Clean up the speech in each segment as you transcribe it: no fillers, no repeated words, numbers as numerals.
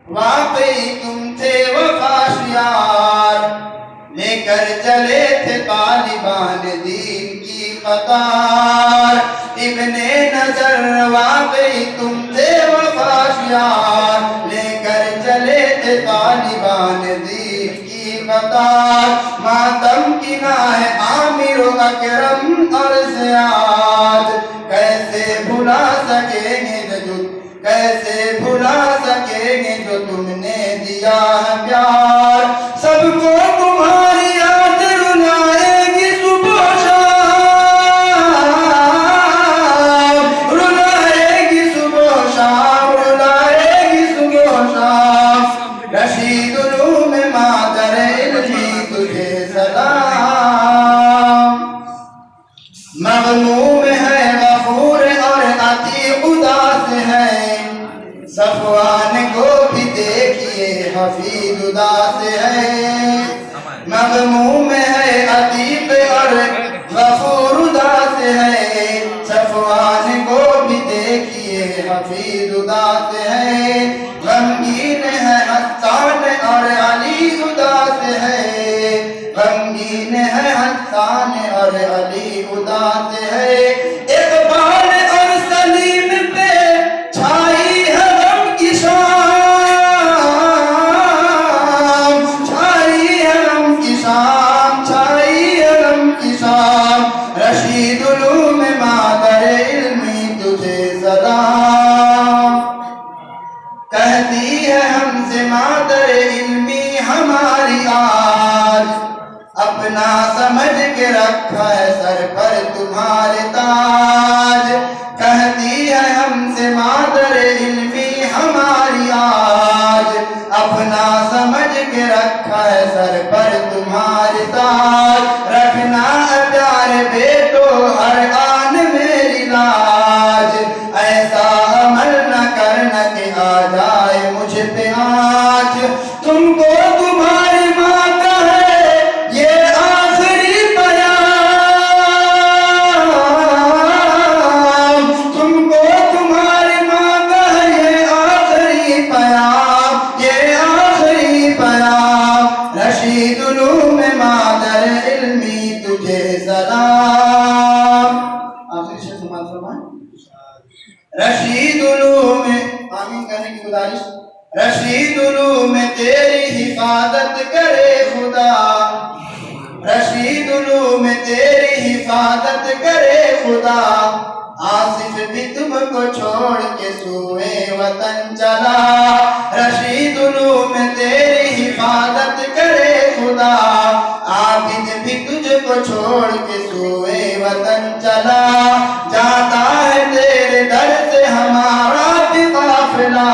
واقعی تم تھے وفاشیار، لے کر چلے تھے طالبان دین کی قطار۔ ابن نظر واقعی تم تھے وفاشیار، لے کر چلے تھے طالبان دین کی قطار۔ ماتم کی ہے عامر و اکرم اور زیاد، کیسے بھلا سکیں گے جو کیسے بھلا سکیں گے جو تم نے دیا ہے پیار۔ سب کو تمہاری یاد رلائے گی صبح و شام، رلائے گی صبح و شام، رلائے گی صبح و شام۔ رشید علوم مادر علمی تجھے سلام، مغموم ہے غفور اور عتیق اداس ہے، صفوان کو بھی دیکھیے حفیظ اداس ہے۔ مغموم ہے عتیق اور غفور اداس ہے، صفوان کو بھی دیکھیے حفیظ اداس ہے۔ غمگین ہے حسان اور علی اداس ہے، غمگین ہے حسان اور علی اداس ہے۔ اقبال اور سلیم پہ چھائی ہے غم کی شام، چھائی ہے غم کی شام، چھائی ہے غم کی شام۔ رشید علوم مادر علمی تجھے سلام، کہتی ہے ہم سے مادر علمی ہماری آج، اپنا سمجھ کے رکھا ہے سر پر تمہارے تاج۔ کہتی ہے ہم سے مادر علمی ہماری آج، اپنا سمجھ کے رکھا ہے سر پر تمہارے تاج۔ رکھنا ہے پیارے بیٹو ہر آن میری لاج، ایسا عمل نہ کرنا کہ آ جائے مجھ پہ آج۔ تم کو تمہاری ماں کا ہے یہ آخری پیام، تم کو تمہاری ماں کا ہے یہ آخری پیام، یہ آخری پیام۔ رشید علوم مادر علمی تجھے سلام۔ آخری شیخ سماعت فرمائیں۔ رشید علوم، آمین کہنے کی گزارش۔ رشید علوم تیری حفاظت کرے خدا، رشید علوم تیری حفاظت کرے خدا۔ آصف بھی تم کو چھوڑ کے سوئے وطن چلا، رشید علوم تیری حفاظت کرے خدا۔ عابد بھی تجھ کو چھوڑ کے سوئے وطن چلا، جاتا ہے تیرے در سے ہمارا بھی قافلہ،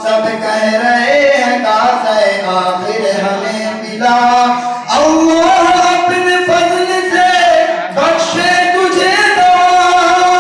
سب کہہ رہے ہیں کاسے آخر ہمیں ملا۔ اللہ اپنے فضل سے بخشے تجھے دوام،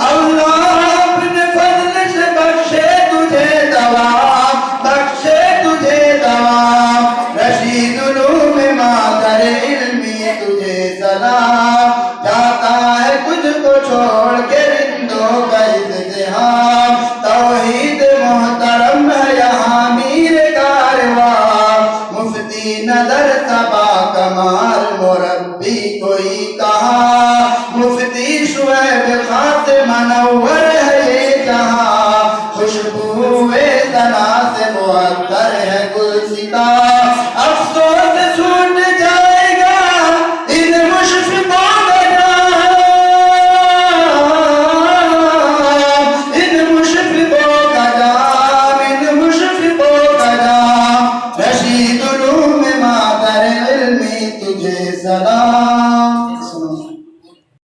اللہ اپنے فضل سے بخشے تجھے دوام، بخشے تجھے دوام۔ رشید علوم مادر علمی تجھے سلام، جاتا ہے تجھ کو چھوڑ کے رندوں کا ازدحام۔ توحید محترم ہے یہاں میر کارواں، مفتی نظر صبا کمال مربی کوئی کہا، مفتی شعیب خاص منور ہے یہ جہاں، خوشبو ثنا سے معطر ہے گلستان۔